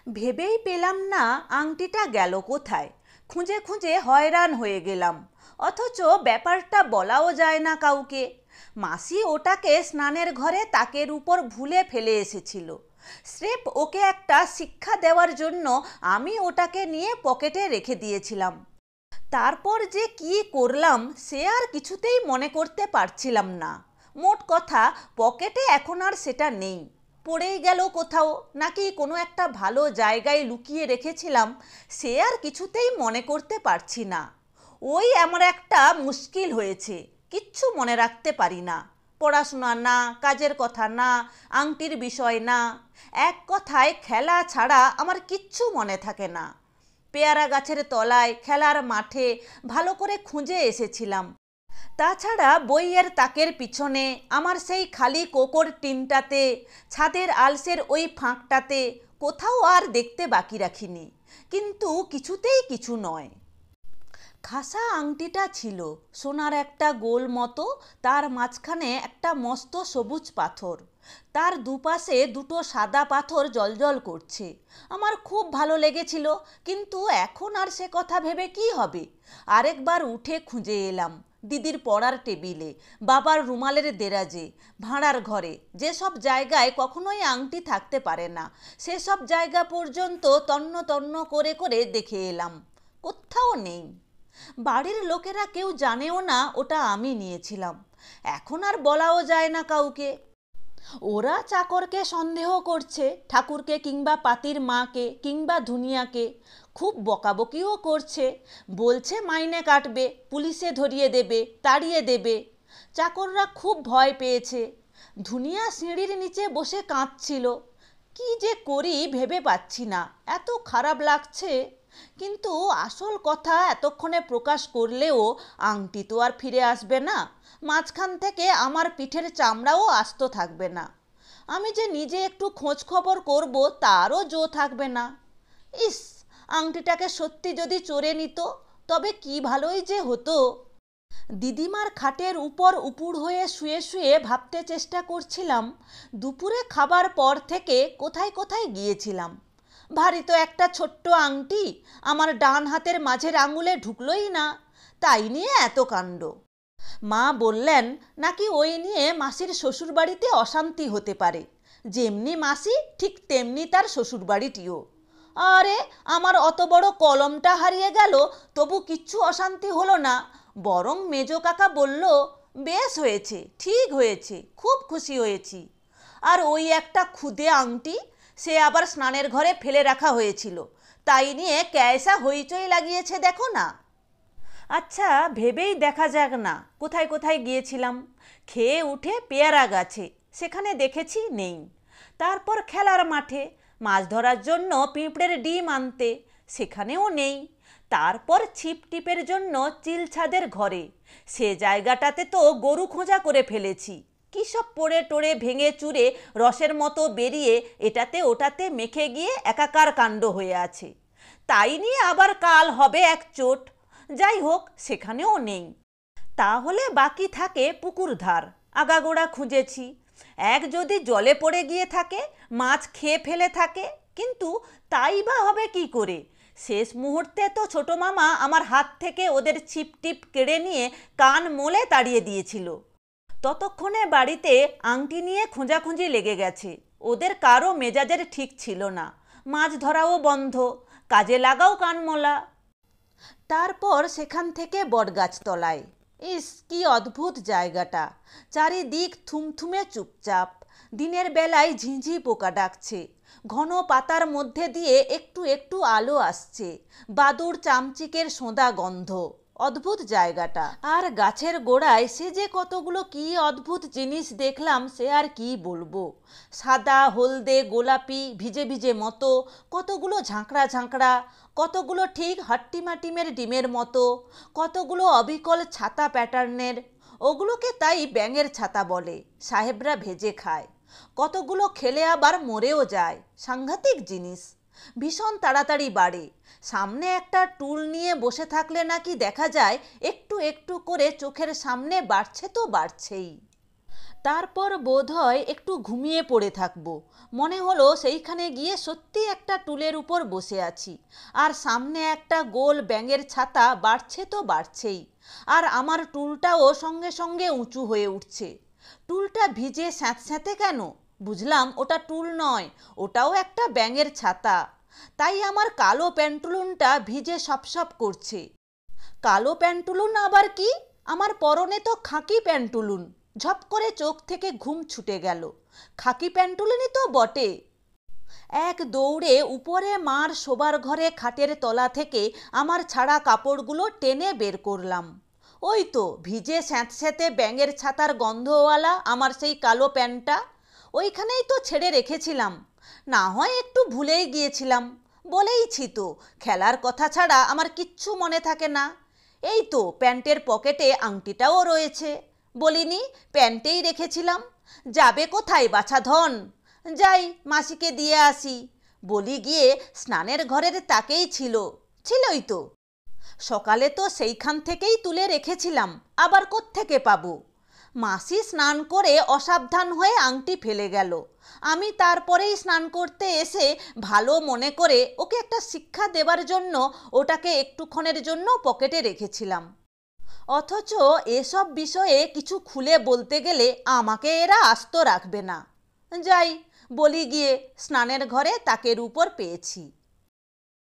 ভেবেই পেলাম না আংটিটা গেল কোথায়। খুঁজে খুঁজে হয়রান হয়ে গেলাম, অথচ ব্যাপারটা বলাও যায় না কাউকে। মাসি ওটাকে স্নানের ঘরে তাকের উপর ভুলে ফেলে এসেছিল। স্রেফ ওকে একটা শিক্ষা দেওয়ার জন্য আমি ওটাকে নিয়ে পকেটে রেখে দিয়েছিলাম। তারপর যে কি করলাম সে আর কিছুতেই মনে করতে পারছিলাম না। মোট কথা, পকেটে এখন আর সেটা নেই। পড়েই গেল কোথাও, নাকি কোনো একটা ভালো জায়গায় লুকিয়ে রেখেছিলাম, সে আর কিছুতেই মনে করতে পারছি না। ওই আমার একটা মুশকিল হয়েছে, কিচ্ছু মনে রাখতে পারি না। পড়াশোনা না, কাজের কথা না, আংটির বিষয় না, এক কথায় খেলা ছাড়া আমার কিচ্ছু মনে থাকে না। পেয়ারা গাছের তলায়, খেলার মাঠে ভালো করে খুঁজে এসেছিলাম। তাছাড়া বইয়ের তাকের পিছনে, আমার সেই খালি কোকোর টিনটাতে, ছাদের আলসের ওই ফাঁকটাতে কোথাও আর দেখতে বাকি রাখিনি। কিন্তু কিছুতেই কিছু নয়। খাসা আংটিটা ছিল, সোনার একটা গোল মতো, তার মাঝখানে একটা মস্ত সবুজ পাথর, তার দুপাশে দুটো সাদা পাথর জ্বলজ্বল করছে। আমার খুব ভালো লেগেছিল, কিন্তু এখন আর সে কথা ভেবে কি হবে। আরেকবার উঠে খুঁজে এলাম দিদির পড়ার টেবিলে, বাবার রুমালের দেরাজে, ভাঁড়ার ঘরে, যেসব জায়গায় কখনোই আংটি থাকতে পারে না সেসব জায়গা পর্যন্ত তন্ন তন্ন করে করে দেখে এলাম। কোথাও নেই। বাড়ির লোকেরা কেউ জানেও না ওটা আমি নিয়েছিলাম। এখন আর বলাও যায় না কাউকে। ওরা চাকরকে সন্দেহ করছে, ঠাকুরকে কিংবা পাতির মাকে কিংবা ধুনিয়াকে। খুব বকাবকিও করছে, বলছে মাইনে কাটবে, পুলিশে ধরিয়ে দেবে, তাড়িয়ে দেবে। চাকররা খুব ভয় পেয়েছে। ধুনিয়া সিঁড়ির নিচে বসে কাঁদছিল। কি যে করি ভেবে পাচ্ছি না, এত খারাপ লাগছে। কিন্তু আসল কথা এতক্ষণে প্রকাশ করলেও আংটি তো আর ফিরে আসবে না, মাঝখান থেকে আমার পিঠের চামড়াও আস্ত থাকবে না। আমি যে নিজে একটু খোঁজ খবর করব তারও জো থাকবে না। ইস, আংটিটাকে সত্যি যদি চোরে নিত তবে কি ভালোই যে হতো। দিদিমার খাটের উপর উপুড় হয়ে শুয়ে শুয়ে ভাবতে চেষ্টা করছিলাম দুপুরে খাবার পর থেকে কোথায় কোথায় গিয়েছিলাম। ভারী তো একটা ছোট্ট আংটি, আমার ডান হাতের মাঝের আঙুলে ঢুকলোই না, তাই নিয়ে এত কাণ্ড। মা বললেন নাকি ওই নিয়ে মাসির শ্বশুরবাড়িতে অশান্তি হতে পারে, যেমনি মাসি ঠিক তেমনি তার শ্বশুরবাড়িটিও। আরে, আমার অত বড় কলমটা হারিয়ে গেল, তবু কিচ্ছু অশান্তি হলো না। বরং মেজো কাকা বলল, বেশ হয়েছে, ঠিক হয়েছে, খুব খুশি হয়েছি। আর ওই একটা খুদে আংটি, সে আবার স্নানের ঘরে ফেলে রাখা হয়েছিল, তাই নিয়ে ক্যায়সা হইচই লাগিয়েছে দেখো না। আচ্ছা, ভেবেই দেখা যাক না কোথায় কোথায় গিয়েছিলাম। খেয়ে উঠে পেয়ারা গাছে, সেখানে দেখেছি নেই। তারপর খেলার মাঠে মাছ ধরার জন্য পিঁপড়ের ডিম আনতে, সেখানেও নেই। তারপর ছিপ টিপের জন্য চিল ছাদের ঘরে, সে জায়গাটাতে তো গরু খোঁজা করে ফেলেছি। কী সব পড়ে টড়ে ভেঙে চুরে রসের মতো বেরিয়ে এটাতে ওটাতে মেখে গিয়ে একাকার কাণ্ড হয়ে আছে। তাই নিয়ে আবার কাল হবে এক চোট। যাই হোক, সেখানেও নেই। তাহলে বাকি থাকে পুকুর ধার, আগাগোড়া খুঁজেছি। এক যদি জলে পড়ে গিয়ে থাকে, মাছ খেয়ে ফেলে থাকে, কিন্তু তাই বা হবে কি করে? শেষ মুহূর্তে তো ছোটো মামা আমার হাত থেকে ওদের ছিপ টিপ কেড়ে নিয়ে কান মোলে তাড়িয়ে দিয়েছিল। ততক্ষণে বাড়িতে আংটি নিয়ে খোঁজাখুঁজি লেগে গেছে। ওদের কারও মেজাজের ঠিক ছিল না, মাছ ধরাও বন্ধ, কাজে লাগাও কানমোলা। তারপর সেখান থেকে বটগাছতলায়। ইস, কি অদ্ভুত জায়গাটা! চারিদিক থুমথুমে চুপচাপ। দিনের বেলায় ঝিঁঝি পোকা ডাকছে, ঘন পাতার মধ্যে দিয়ে একটু একটু আলো আসছে, বাদুড় চামচিকের সোঁদা গন্ধ। অদ্ভুত জায়গাটা। আর গাছের গোড়ায় সে যে কতগুলো কি অদ্ভুত জিনিস দেখলাম সে আর কি বলবো। সাদা, হলদে, গোলাপি, ভিজে ভিজে মতো, কতগুলো ঝাঁকড়া ঝাঁকড়া, কতগুলো ঠিক হাট্টিমাটিমের ডিমের মতো, কতগুলো অবিকল ছাতা প্যাটার্নের, ওগুলোকে তাই ব্যাঙের ছাতা বলে, সাহেবরা ভেজে খায়। কতগুলো খেলে আবার মরেও যায়, সাংঘাতিক জিনিস। ভীষণ তাড়াতাড়ি বাড়ে। সামনে একটা টুল নিয়ে বসে থাকলে নাকি দেখা যায় একটু একটু করে চোখের সামনে বাড়ছে তো বাড়ছেই। তারপর বোধহয় একটু ঘুমিয়ে পড়ে থাকবো। মনে হলো সেইখানে গিয়ে সত্যি একটা টুলের উপর বসে আছি, আর সামনে একটা গোল ব্যাঙের ছাতা বাড়ছে তো বাড়ছেই, আর আমার টুলটাও সঙ্গে সঙ্গে উঁচু হয়ে উঠছে। টুলটা ভিজে স্যাঁতস্যাঁতে কেন? বুঝলাম ওটা টুল নয়, ওটাও একটা ব্যাঙের ছাতা। তাই আমার কালো প্যান্টুলুনটা ভিজে সপসপ করছে। কালো প্যান্টুলুন আবার কি? আমার পরনে তো খাকি প্যান্টুলুন। ঝপ করে চোখ থেকে ঘুম ছুটে গেল। খাকি প্যান্টুলুনই তো বটে। এক দৌড়ে উপরে মার শোবার ঘরে খাটের তলা থেকে আমার ছাড়া কাপড়গুলো টেনে বের করলাম। ওই তো ভিজে স্যাঁতস্যাঁতে ব্যাঙের ছাতার গন্ধওয়ালা আমার সেই কালো প্যান্টটা। ওইখানেই তো ছেড়ে রেখেছিলাম। না হয় একটু ভুলেই গিয়েছিলাম। বলেইছি তো, খেলার কথা ছাড়া আমার কিচ্ছু মনে থাকে না। এই তো প্যান্টের পকেটে আংটিটাও রয়েছে। বলিনি প্যান্টেই রেখেছিলাম। যাবে কোথায় বাছা ধন? যাই মাসিকে দিয়ে আসি বলি গিয়ে স্নানের ঘরের তাকেই ছিলই তো। সকালে তো সেইখান থেকেই তুলে রেখেছিলাম, আবার কোত্থেকে পাবো? মাসি স্নান করে অসাবধান হয়ে আংটি ফেলে গেল। আমি তারপরেই স্নান করতে এসে ভালো মনে করে ওকে একটা শিক্ষা দেবার জন্য ওটাকে একটুক্ষণের জন্য পকেটে রেখেছিলাম। অথচ এসব বিষয়ে কিছু খুলে বলতে গেলে আমাকে এরা আস্ত রাখবে না। যাই বলি গিয়ে স্নানের ঘরে তাকের উপর পেয়েছি।